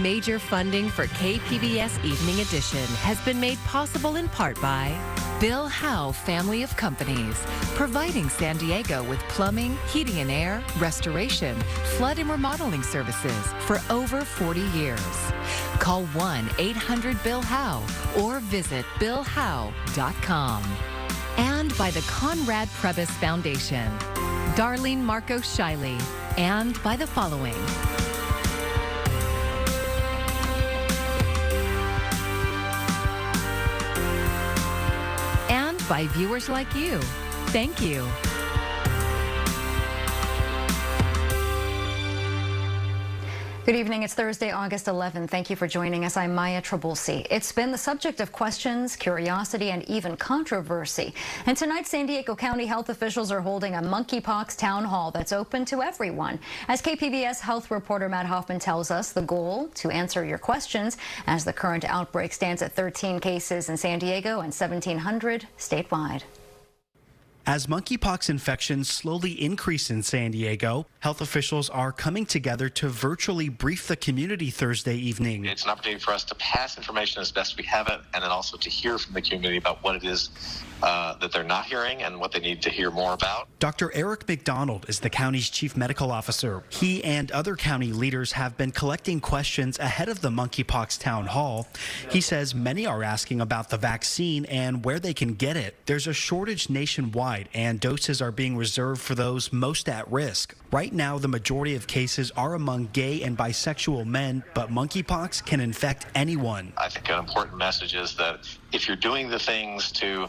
Major funding for KPBS Evening Edition has been made possible in part by Bill Howe Family of Companies, providing San Diego with plumbing, heating and air, restoration, flood and remodeling services for over 40 years. Call 1-800-BILL-HOWE or visit billhowe.com. And by the Conrad Prebys Foundation, Darlene Marcos Shiley, and by the following. And by viewers like you. Thank you. Good evening. It's Thursday, August 11th. Thank you for joining us. I'm Maya Trabulsi. It's been the subject of questions, curiosity, and even controversy. And tonight, San Diego County health officials are holding a monkeypox town hall that's open to everyone. As KPBS health reporter Matt Hoffman tells us, the goal to answer your questions as the current outbreak stands at 13 cases in San Diego and 1,700 statewide. As monkeypox infections slowly increase in San Diego, health officials are coming together to virtually brief the community Thursday evening. It's an opportunity for us to pass information as best we have it, and then also to hear from the community about what it is that they're not hearing and what they need to hear more about. Dr. Eric McDonald is the county's chief medical officer. He and other county leaders have been collecting questions ahead of the monkeypox town hall. He says many are asking about the vaccine and where they can get it. There's a shortage nationwide, and doses are being reserved for those most at risk. Right now, the majority of cases are among gay and bisexual men, but monkeypox can infect anyone. I think an important message is that if you're doing the things to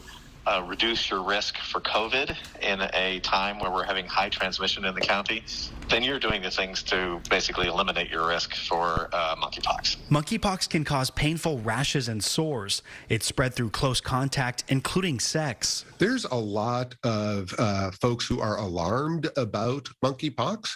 reduce your risk for COVID in a time where we're having high transmission in the county, then you're doing the things to basically eliminate your risk for monkeypox. Monkeypox can cause painful rashes and sores. It's spread through close contact, including sex. There's a lot of folks who are alarmed about monkeypox,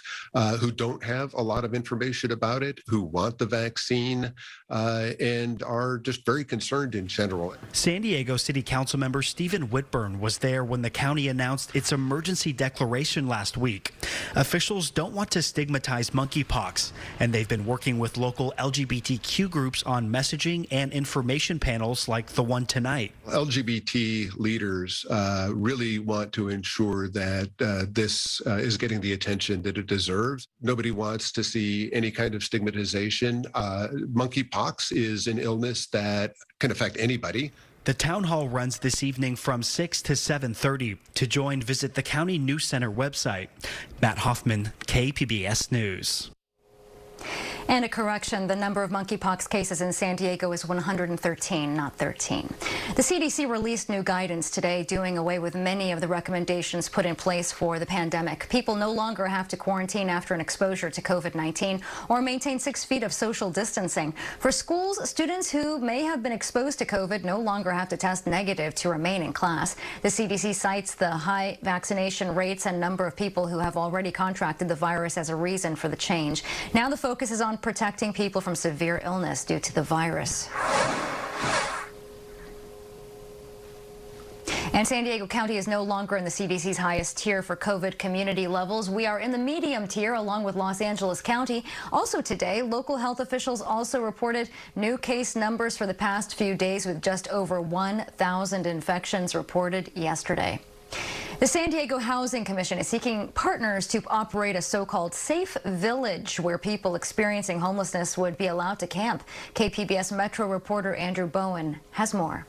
who don't have a lot of information about it, who want the vaccine, and are just very concerned in general. San Diego City Council member Stephen Whitburn was there when the county announced its emergency declaration last week. Officials don't want to stigmatize monkeypox, and they've been working with local LGBTQ groups on messaging and information panels like the one tonight. LGBT leaders really want to ensure that this is getting the attention that it deserves. Nobody wants to see any kind of stigmatization. Monkeypox is an illness that can affect anybody. The town hall runs this evening from 6 to 7:30. To join, visit the County News Center website. Matt Hoffman, KPBS News. And a correction, the number of monkeypox cases in San Diego is 113, not 13. The CDC released new guidance today, doing away with many of the recommendations put in place for the pandemic. People no longer have to quarantine after an exposure to COVID-19 or maintain 6 feet of social distancing. For schools, students who may have been exposed to COVID no longer have to test negative to remain in class. The CDC cites the high vaccination rates and number of people who have already contracted the virus as a reason for the change. Now the focus is on protecting people from severe illness due to the virus. And San Diego County is no longer in the CDC's highest tier for COVID community levels. We are in the medium tier along with Los Angeles County. Also today, local health officials also reported new case numbers for the past few days, with just over 1,000 infections reported yesterday. The San Diego Housing Commission is seeking partners to operate a so-called safe village where people experiencing homelessness would be allowed to camp. KPBS Metro reporter Andrew Bowen has more.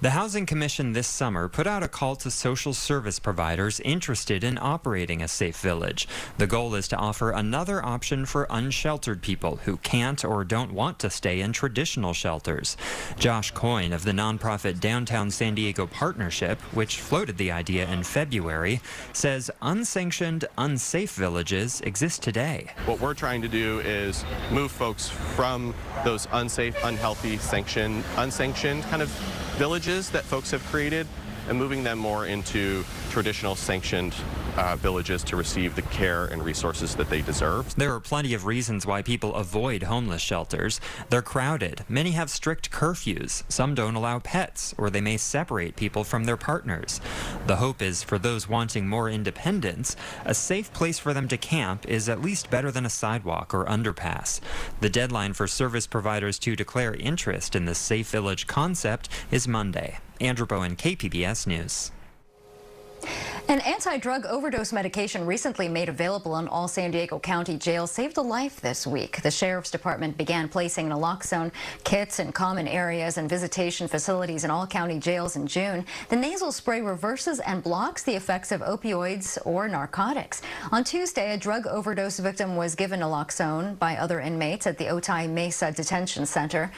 The Housing Commission this summer put out a call to social service providers interested in operating a safe village. The goal is to offer another option for unsheltered people who can't or don't want to stay in traditional shelters. Josh Coyne of the nonprofit Downtown San Diego Partnership, which floated the idea in February, says unsanctioned, unsafe villages exist today. What we're trying to do is move folks from those unsafe, unhealthy, unsanctioned kind of villages that folks have created and moving them more into traditional sanctioned villages to receive the care and resources that they deserve. There are plenty of reasons why people avoid homeless shelters. They're crowded. Many have strict curfews. Some don't allow pets, or they may separate people from their partners. The hope is for those wanting more independence, a safe place for them to camp is at least better than a sidewalk or underpass. The deadline for service providers to declare interest in the Safe Village concept is Monday. Andrew Bowen, KPBS News. An anti-drug overdose medication recently made available in all San Diego County jails saved a life this week. The Sheriff's Department began placing naloxone kits in common areas and visitation facilities in all county jails in June. The nasal spray reverses and blocks the effects of opioids or narcotics. On Tuesday, a drug overdose victim was given naloxone by other inmates at the Otay Mesa Detention Center.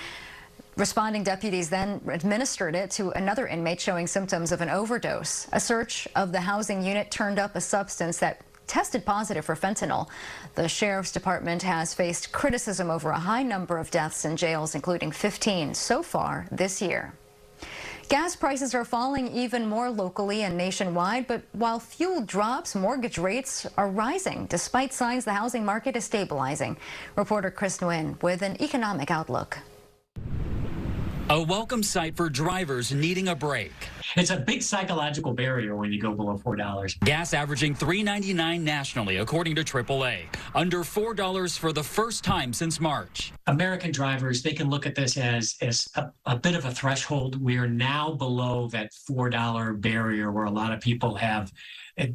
Responding deputies then administered it to another inmate showing symptoms of an overdose. A search of the housing unit turned up a substance that tested positive for fentanyl. The Sheriff's Department has faced criticism over a high number of deaths in jails, including 15 so far this year. Gas prices are falling even more locally and nationwide, but while fuel drops, mortgage rates are rising, despite signs the housing market is stabilizing. Reporter Chris Nguyen with an economic outlook. A welcome sight for drivers needing a break. It's a big psychological barrier when you go below $4. Gas averaging $3.99 nationally, according to AAA. Under $4 for the first time since March. American drivers, they can look at this as a bit of a threshold. We are now below that $4 barrier where a lot of people have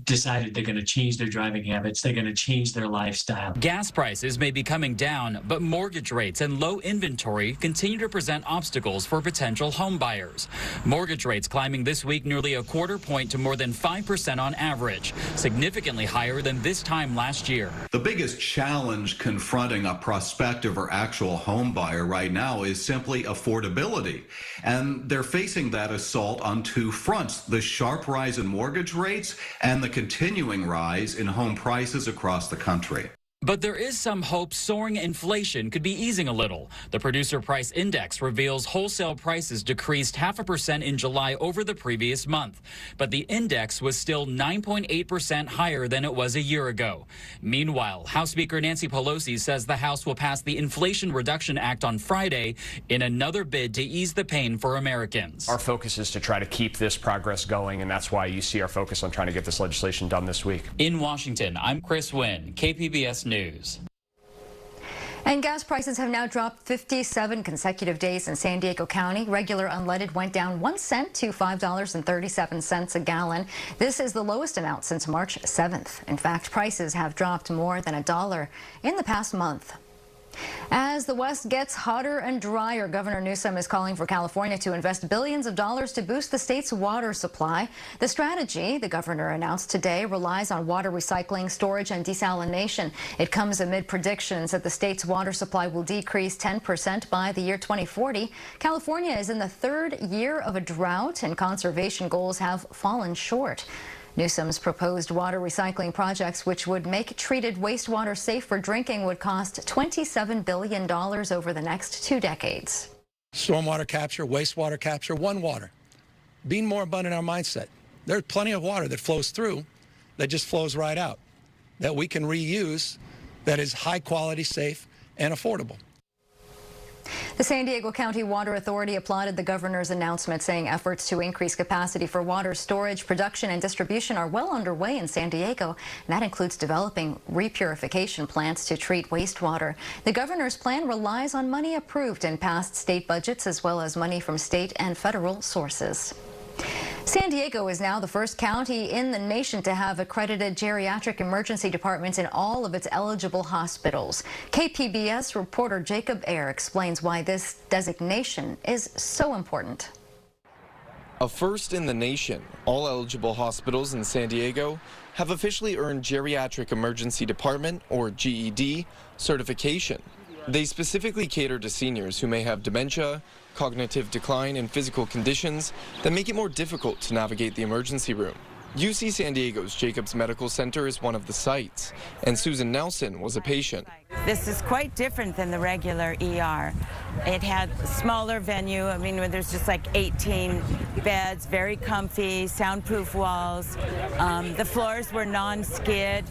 decided they're going to change their driving habits. They're going to change their lifestyle. Gas prices may be coming down, but mortgage rates and low inventory continue to present obstacles for potential home buyers. Mortgage rates climbing this week nearly a quarter point to more than 5% on average, significantly higher than this time last year. The biggest challenge confronting a prospective or actual home buyer right now is simply affordability. And they're facing that assault on two fronts: the sharp rise in mortgage rates and the continuing rise in home prices across the country. But there is some hope soaring inflation could be easing a little. The Producer Price Index reveals wholesale prices decreased 0.5% in July over the previous month. But the index was still 9.8% higher than it was a year ago. Meanwhile, House Speaker Nancy Pelosi says the House will pass the Inflation Reduction Act on Friday in another bid to ease the pain for Americans. Our focus is to try to keep this progress going, and that's why you see our focus on trying to get this legislation done this week. In Washington, I'm Chris Nguyen, KPBS News. And gas prices have now dropped 57 consecutive days in San Diego County. Regular unleaded went down 1 cent to $5.37 a gallon. This is the lowest amount since March 7th. In fact, prices have dropped more than $1 in the past month. As the West gets hotter and drier, Governor Newsom is calling for California to invest billions of dollars to boost the state's water supply. The strategy, the governor announced today, relies on water recycling, storage, and desalination. It comes amid predictions that the state's water supply will decrease 10% by the year 2040. California is in the third year of a drought, and conservation goals have fallen short. Newsom's proposed water recycling projects, which would make treated wastewater safe for drinking, would cost $27 billion over the next 2 decades. Stormwater capture, wastewater capture, one water. Being more abundant in our mindset. There's plenty of water that flows through that just flows right out, that we can reuse, that is high quality, safe, and affordable. The San Diego County Water Authority applauded the governor's announcement, saying efforts to increase capacity for water storage, production, and distribution are well underway in San Diego, and that includes developing repurification plants to treat wastewater. The governor's plan relies on money approved in past state budgets, as well as money from state and federal sources. San Diego is now the first county in the nation to have accredited geriatric emergency departments in all of its eligible hospitals. KPBS reporter Jacob Ayer explains why this designation is so important. A first in the nation, all eligible hospitals in San Diego have officially earned Geriatric Emergency Department, or GED, certification. They specifically cater to seniors who may have dementia, cognitive decline, and physical conditions that make it more difficult to navigate the emergency room. UC San Diego's Jacobs Medical Center is one of the sites, and Susan Nelson was a patient. This is quite different than the regular ER. It had a smaller venue. I mean, there's just like 18 beds, very comfy, soundproof walls. The floors were non-skid.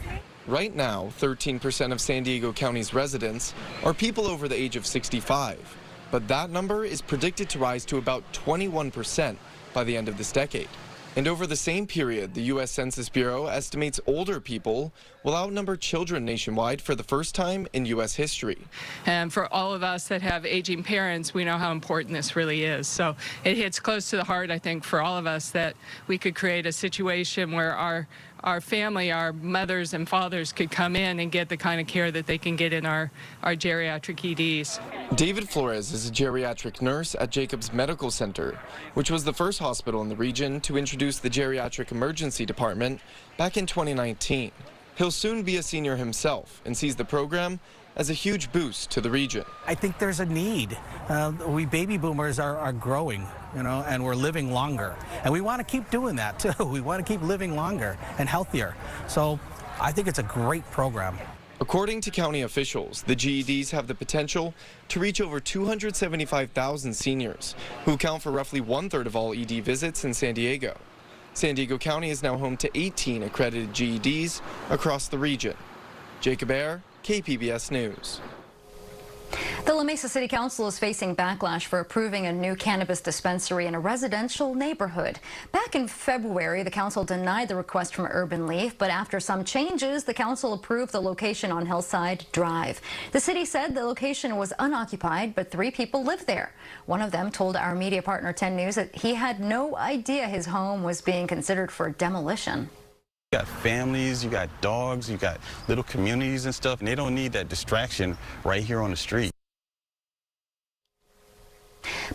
Right now, 13% of San Diego County's residents are people over the age of 65, but that number is predicted to rise to about 21% by the end of this decade. And over the same period, the U.S. Census Bureau estimates older people will outnumber children nationwide for the first time in U.S. history. And for all of us that have aging parents, we know how important this really is. So it hits close to the heart, I think, for all of us that we could create a situation where our family, our mothers and fathers could come in and get the kind of care that they can get in our geriatric EDs. David Flores is a geriatric nurse at Jacobs Medical Center, which was the first hospital in the region to introduce the geriatric emergency department back in 2019. He'll soon be a senior himself and sees the program as a huge boost to the region. I think there's a need. We baby boomers are growing, and we're living longer. And we want to keep doing that, too. We want to keep living longer and healthier. So I think it's a great program. According to county officials, the GEDs have the potential to reach over 275,000 seniors, who account for roughly 1/3 of all ED visits in San Diego. San Diego County is now home to 18 accredited GEDs across the region. Jacob Ayer, KPBS News. The La Mesa City Council is facing backlash for approving a new cannabis dispensary in a residential neighborhood. Back in February, the council denied the request from Urban Leaf, but after some changes, the council approved the location on Hillside Drive. The city said the location was unoccupied, but 3 people lived there. One of them told our media partner 10 News that he had no idea his home was being considered for demolition. You got families, you got dogs, you got little communities and stuff, and they don't need that distraction right here on the street.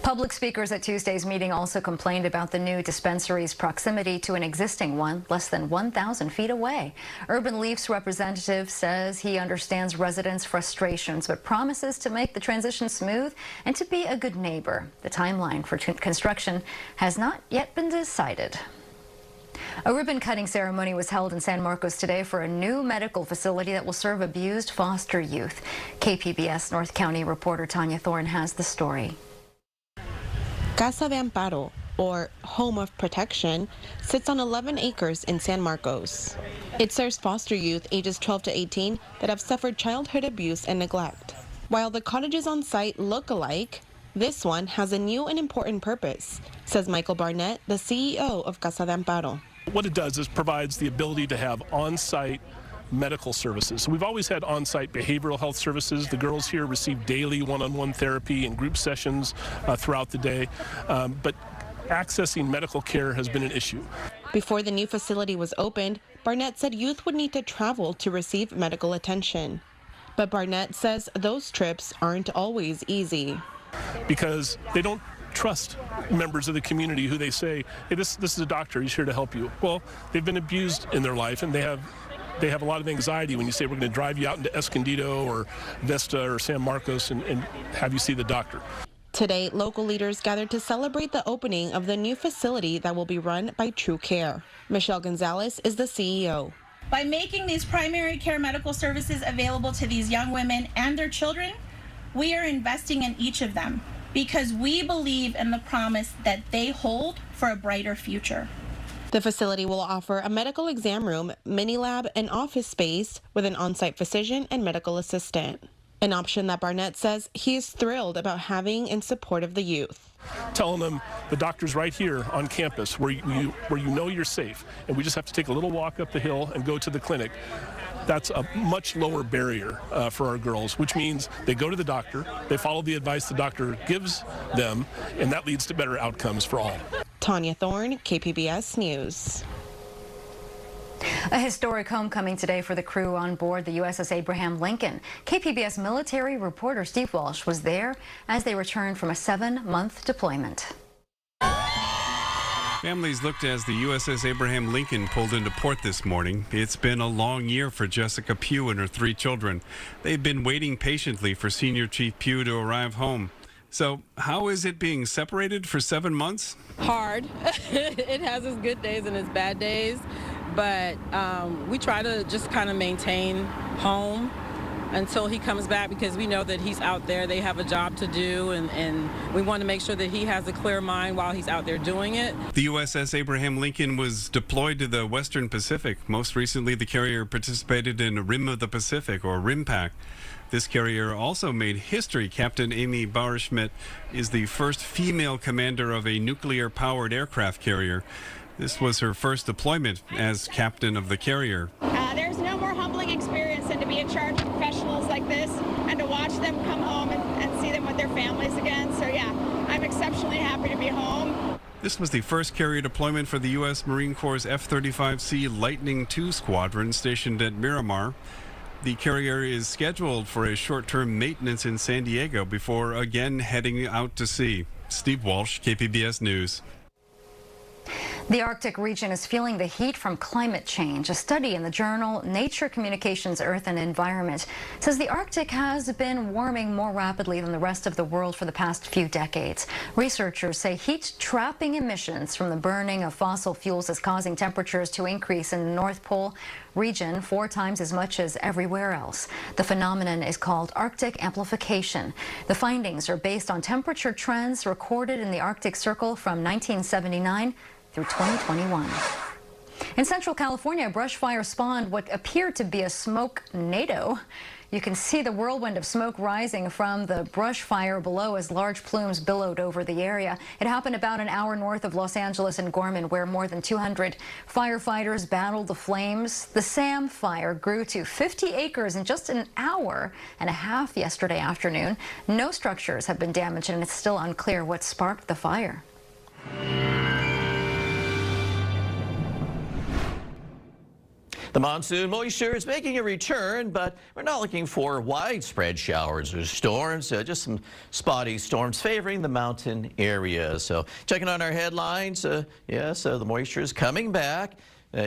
Public speakers at Tuesday's meeting also complained about the new dispensary's proximity to an existing one less than 1,000 feet away. Urban Leaf's representative says he understands residents' frustrations, but promises to make the transition smooth and to be a good neighbor. The timeline for construction has not yet been decided. A ribbon-cutting ceremony was held in San Marcos today for a new medical facility that will serve abused foster youth. KPBS North County reporter Tanya Thorne has the story. Casa de Amparo, or Home of Protection, sits on 11 acres in San Marcos. It serves foster youth ages 12 to 18 that have suffered childhood abuse and neglect. While the cottages on site look alike, this one has a new and important purpose, says Michael Barnett, the CEO of Casa de Amparo. What it does is provides the ability to have on-site medical services. So we've always had on-site behavioral health services. The girls here receive daily one-on-one therapy and group sessions throughout the day, but accessing medical care has been an issue. Before the new facility was opened, Barnett said youth would need to travel to receive medical attention. But Barnett says those trips aren't always easy. Because they don't trust members of the community who they say, hey, this is a doctor, he's here to help you. Well, they've been abused in their life, and they have a lot of anxiety when you say we're going to drive you out into Escondido or Vesta or San Marcos and have you see the doctor. Today, local leaders gathered to celebrate the opening of the new facility that will be run by True Care. Michelle Gonzalez is the CEO. By making these primary care medical services available to these young women and their children, we are investing in each of them because we believe in the promise that they hold for a brighter future. The facility will offer a medical exam room, mini lab, and office space with an on-site physician and medical assistant. An option that Barnett says he is thrilled about having in support of the youth. Telling them the doctor's right here on campus where you know you're safe, and we just have to take a little walk up the hill and go to the clinic. That's a much lower barrier for our girls, which means they go to the doctor, they follow the advice the doctor gives them, and that leads to better outcomes for all. Tanya Thorne, KPBS News. A historic homecoming today for the crew on board the USS Abraham Lincoln. KPBS military reporter Steve Walsh was there as they returned from a 7-month deployment. Families looked as the USS Abraham Lincoln pulled into port this morning. It's been a long year for Jessica Pugh and her 3 children. They've been waiting patiently for Senior Chief Pugh to arrive home. So how is it being separated for 7 months? Hard. It has its good days and its bad days, but we try to just kind of maintain home until he comes back because we know that he's out there. They have a job to do, and we want to make sure that he has a clear mind while he's out there doing it. The USS Abraham Lincoln was deployed to the Western Pacific. Most recently, the carrier participated in Rim of the Pacific, or RIMPAC. This carrier also made history. Captain Amy Bauerschmidt is the first female commander of a nuclear-powered aircraft carrier. This was her first deployment as captain of the carrier. There's no more humbling experience than to be in charge of professionals like this and to watch them come home and see them with their families again. So yeah, I'm exceptionally happy to be home. This was the first carrier deployment for the U.S. Marine Corps' F-35C Lightning II squadron stationed at Miramar. The carrier is scheduled for a short-term maintenance in San Diego before again heading out to sea. Steve Walsh, KPBS News. The Arctic region is feeling the heat from climate change. A study in the journal Nature Communications, Earth and Environment says the Arctic has been warming more rapidly than the rest of the world for the past few decades. Researchers say heat-trapping emissions from the burning of fossil fuels is causing temperatures to increase in the North Pole region 4 times as much as everywhere else. The phenomenon is called Arctic amplification. The findings are based on temperature trends recorded in the Arctic Circle from 1979 through 2021. In Central California, a brush fire spawned what appeared to be a smoke tornado. You can see the whirlwind of smoke rising from the brush fire below as large plumes billowed over the area. It happened about an hour north of Los Angeles and Gorman, where more than 200 firefighters battled the flames. The Sam fire grew to 50 acres in just an hour and a half yesterday afternoon. No structures have been damaged, and it's still unclear what sparked the fire. The monsoon moisture is making a return, but we're not looking for widespread showers or storms, just some spotty storms favoring the mountain areas. So checking on our headlines, the moisture is coming back.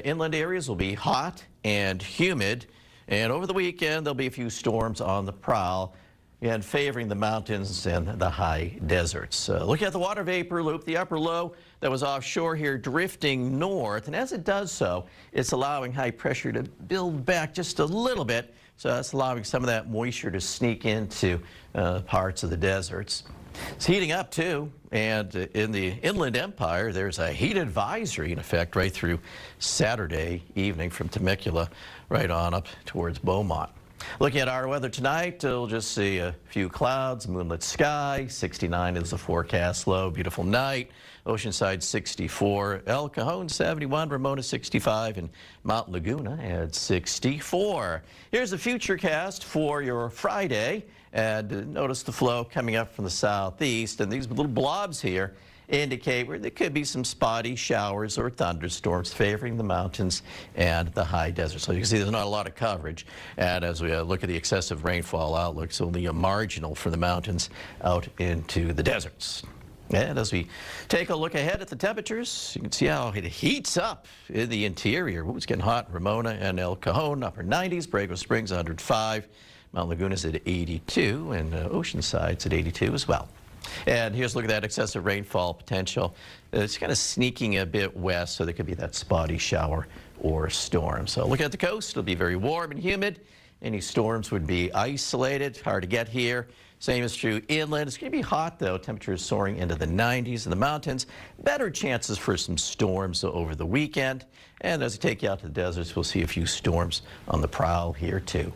Inland areas will be hot and humid, and over the weekend there'll be a few storms on the prowl and favoring the mountains and the high deserts. Looking at the water vapor loop, the upper low that was offshore here drifting north, and as it does so, it's allowing high pressure to build back just a little bit, so that's allowing some of that moisture to sneak into parts of the deserts. It's heating up too, and in the Inland Empire, there's a heat advisory in effect right through Saturday evening from Temecula right on up towards Beaumont. Looking at our weather tonight, we'll just see a few clouds, moonlit sky, 69 is the forecast low, beautiful night. Oceanside 64, El Cajon 71, Ramona 65, and Mount Laguna at 64. Here's the futurecast for your Friday, and notice the flow coming up from the southeast, and these little blobs here indicate where there could be some spotty showers or thunderstorms favoring the mountains and the high desert. So you can see there's not a lot of coverage. And as we look at the excessive rainfall outlook, it's only a marginal for the mountains out into the deserts. And as we take a look ahead at the temperatures, you can see how it heats up in the interior. Ooh, it's getting hot. Ramona and El Cajon, upper 90s. Borrego Springs, 105. Mount Laguna's at 82, and Oceanside's at 82 as well. And here's a look at that excessive rainfall potential. It's kind of sneaking a bit west, so there could be that spotty shower or storm. So look at the coast. It'll be very warm and humid. Any storms would be isolated, hard to get here. Same is true inland. It's going to be hot, though. Temperatures soaring into the 90s in the mountains. Better chances for some storms over the weekend. And as we take you out to the deserts, we'll see a few storms on the prowl here, too.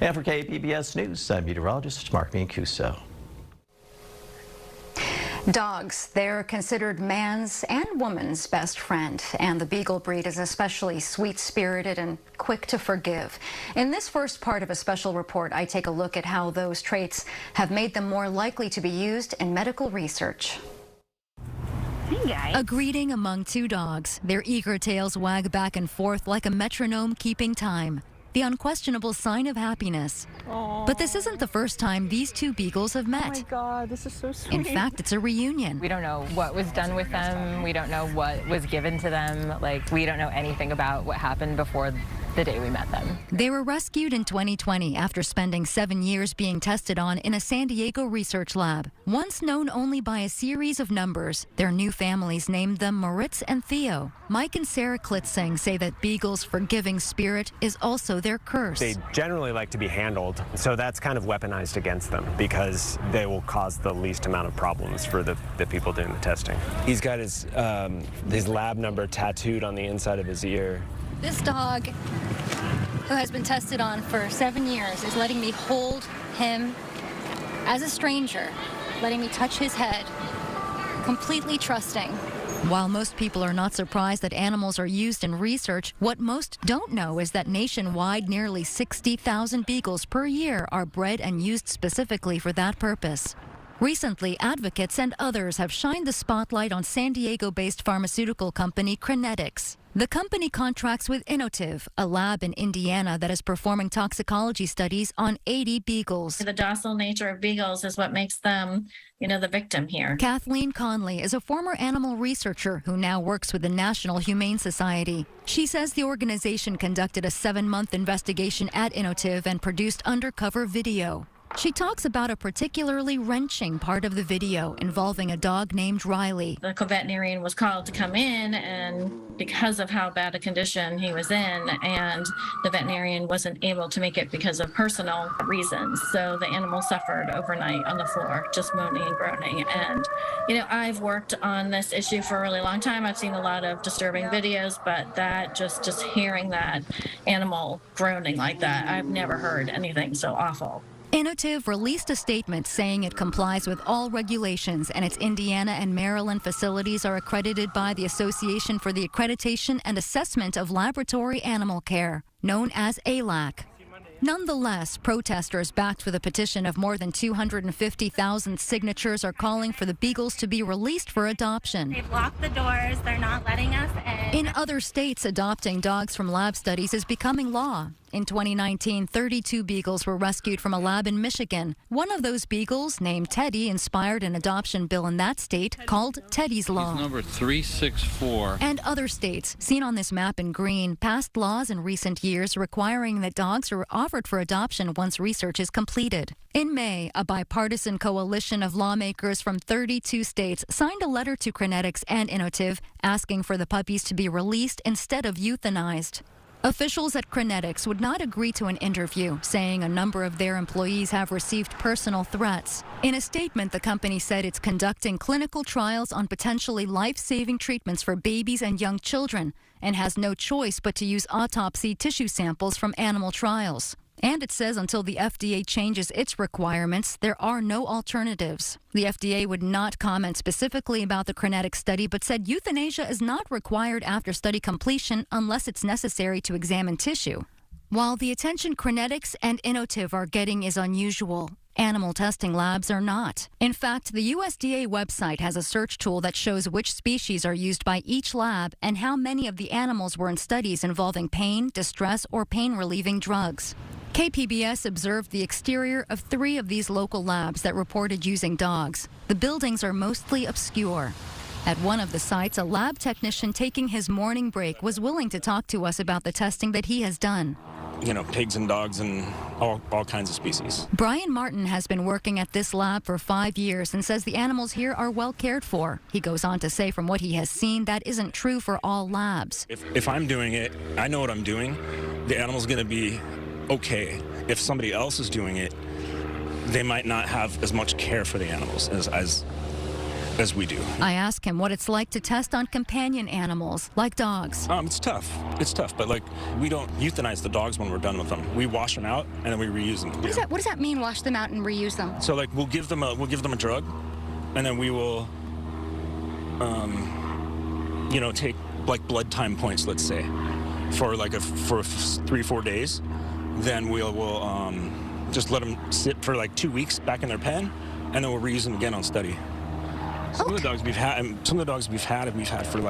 And for KPBS News, I'm meteorologist Mark Mancuso. Dogs, they're considered man's and woman's best friend, and the Beagle breed is especially sweet-spirited and quick to forgive. In this first part of a special report, I take a look at how those traits have made them more likely to be used in medical research. Hey guys. A greeting among two dogs. Their eager tails wag back and forth like a metronome keeping time. The unquestionable sign of happiness. Aww. But this isn't the first time these two beagles have met. Oh my God, this is so sweet. In fact, it's a reunion. We don't know what was done with them. We don't know what was given to them. Like, we don't know anything about what happened before the day we met them. They were rescued in 2020 after spending 7 years being tested on in a San Diego research lab. Once known only by a series of numbers, their new families named them Moritz and Theo. Mike and Sarah Klitzing say that Beagle's forgiving spirit is also their curse. They generally like to be handled, so that's kind of weaponized against them because they will cause the least amount of problems for the people doing the testing. He's got his lab number tattooed on the inside of his ear. This dog, who has been tested on for 7 years, is letting me hold him as a stranger, letting me touch his head, completely trusting While most people are not surprised that animals are used in research, what most don't know is that nationwide nearly 60,000 beagles per year are bred and used specifically for that purpose. Recently, advocates and others have shined the spotlight on San Diego-based pharmaceutical company Cannabis. The company contracts with Innovative, a lab in Indiana that is performing toxicology studies on 80 beagles. The docile nature of beagles is what makes them, the victim here. Kathleen Conley is a former animal researcher who now works with the National Humane Society. She says the organization conducted a 7-month investigation at Innovative and produced undercover video. She talks about a particularly wrenching part of the video involving a dog named Riley. The veterinarian was called to come in, and because of how bad a condition he was in, and the veterinarian wasn't able to make it because of personal reasons. So the animal suffered overnight on the floor, just moaning and groaning. And, I've worked on this issue for a really long time. I've seen a lot of disturbing videos, but that just hearing that animal groaning like that, I've never heard anything so awful. Innovative released a statement saying it complies with all regulations and its Indiana and Maryland facilities are accredited by the Association for the Accreditation and Assessment of Laboratory Animal Care, known as ALAC. Nonetheless, protesters backed with a petition of more than 250,000 signatures are calling for the beagles to be released for adoption. They've locked the doors. They're not letting us in. In other states, adopting dogs from lab studies is becoming law. In 2019, 32 beagles were rescued from a lab in Michigan. One of those beagles, named Teddy, inspired an adoption bill in that state called Teddy's Law. He's number 364. And other states, seen on this map in green, passed laws in recent years requiring that dogs are offered for adoption once research is completed. In May, a bipartisan coalition of lawmakers from 32 states signed a letter to Cannabis and Innovative asking for the puppies to be released instead of euthanized. Officials at Cannabis would not agree to an interview, saying a number of their employees have received personal threats. In a statement, the company said it's conducting clinical trials on potentially life-saving treatments for babies and young children and has no choice but to use autopsy tissue samples from animal trials. And it says until the FDA changes its requirements, there are no alternatives. The FDA would not comment specifically about the Cannabis study, but said euthanasia is not required after study completion unless it's necessary to examine tissue. While the attention Cannabis and Innovative are getting is unusual, animal testing labs are not. In fact, the USDA website has a search tool that shows which species are used by each lab and how many of the animals were in studies involving pain, distress, or pain-relieving drugs. KPBS observed the exterior of 3 of these local labs that reported using dogs. The buildings are mostly obscure. At one of the sites, a lab technician taking his morning break was willing to talk to us about the testing that he has done. Pigs and dogs and all kinds of species. Brian Martin has been working at this lab for 5 years and says the animals here are well cared for. He goes on to say from what he has seen, that isn't true for all labs. If I'm doing it, I know what I'm doing. The animal's going to be okay. If somebody else is doing it, they might not have as much care for the animals as we do. I ask him what it's like to test on companion animals, like dogs. It's tough. It's tough, but we don't euthanize the dogs when we're done with them. We wash them out and then we reuse them. What does that mean, wash them out and reuse them? So we'll give them a drug, and then we will take blood time points, let's say, for 3-4 days. Then we'll just let them sit for 2 weeks back in their pen, and then we'll reuse them again on study. Some of the dogs we've had for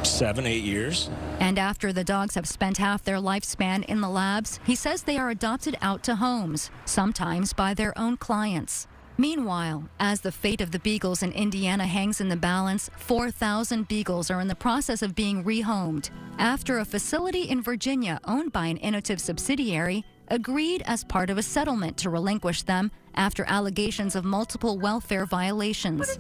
7-8 years. And after the dogs have spent half their lifespan in the labs, he says they are adopted out to homes, sometimes by their own clients. Meanwhile, as the fate of the beagles in Indiana hangs in the balance, 4,000 beagles are in the process of being rehomed after a facility in Virginia owned by an Innovative subsidiary agreed as part of a settlement to relinquish them after allegations of multiple welfare violations.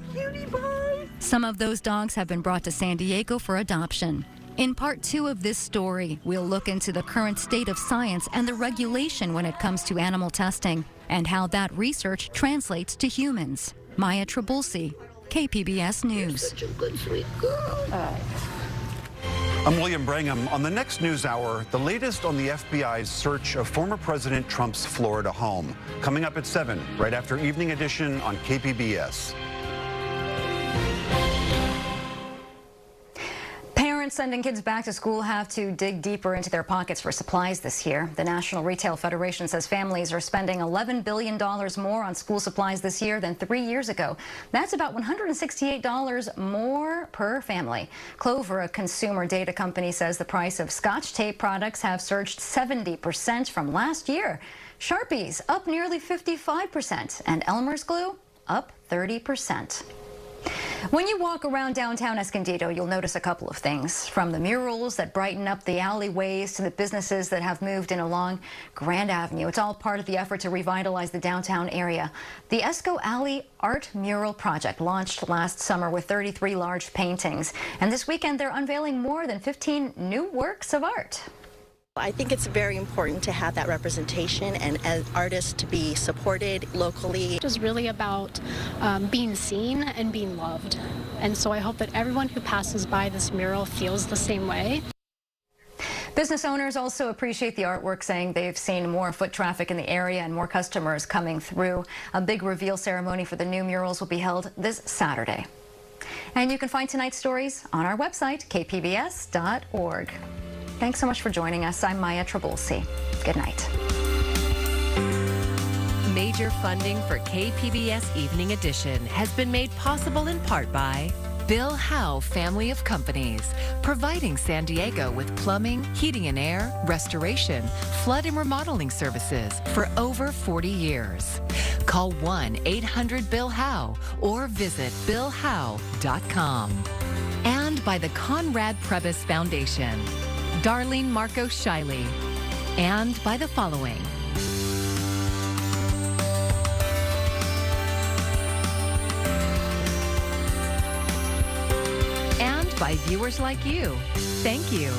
Some of those dogs have been brought to San Diego for adoption. In part 2 of this story, we'll look into the current state of science and the regulation when it comes to animal testing and how that research translates to humans. Maya Trabulsi, KPBS News. Such a good, sweet girl. I'm William Brangham. On the next news hour, the latest on the FBI's search of former President Trump's Florida home. Coming up at 7, right after Evening Edition on KPBS. sending kids back to school have to dig deeper into their pockets for supplies this year. The National Retail Federation says families are spending $11 billion more on school supplies this year than 3 years ago. That's about $168 more per family. Clover, a consumer data company, says the price of Scotch tape products have surged 70% from last year. Sharpies up nearly 55%, and Elmer's glue up 30%. When you walk around downtown Escondido, you'll notice a couple of things, from the murals that brighten up the alleyways to the businesses that have moved in along Grand Avenue. It's all part of the effort to revitalize the downtown area. The Esco Alley Art Mural Project launched last summer with 33 large paintings, and this weekend they're unveiling more than 15 new works of art. I think it's very important to have that representation and as artists to be supported locally. It was really about being seen and being loved. And so I hope that everyone who passes by this mural feels the same way. Business owners also appreciate the artwork, saying they've seen more foot traffic in the area and more customers coming through. A big reveal ceremony for the new murals will be held this Saturday. And you can find tonight's stories on our website, kpbs.org. Thanks so much for joining us. I'm Maya Trabulsi. Good night. Major funding for KPBS Evening Edition has been made possible in part by Bill Howe Family of Companies, providing San Diego with plumbing, heating and air, restoration, flood and remodeling services for over 40 years. Call 1-800-BILL-HOWE or visit billhowe.com. And by the Conrad Prebys Foundation, Darlene Marco Shiley, and by the following. And by viewers like you. Thank you.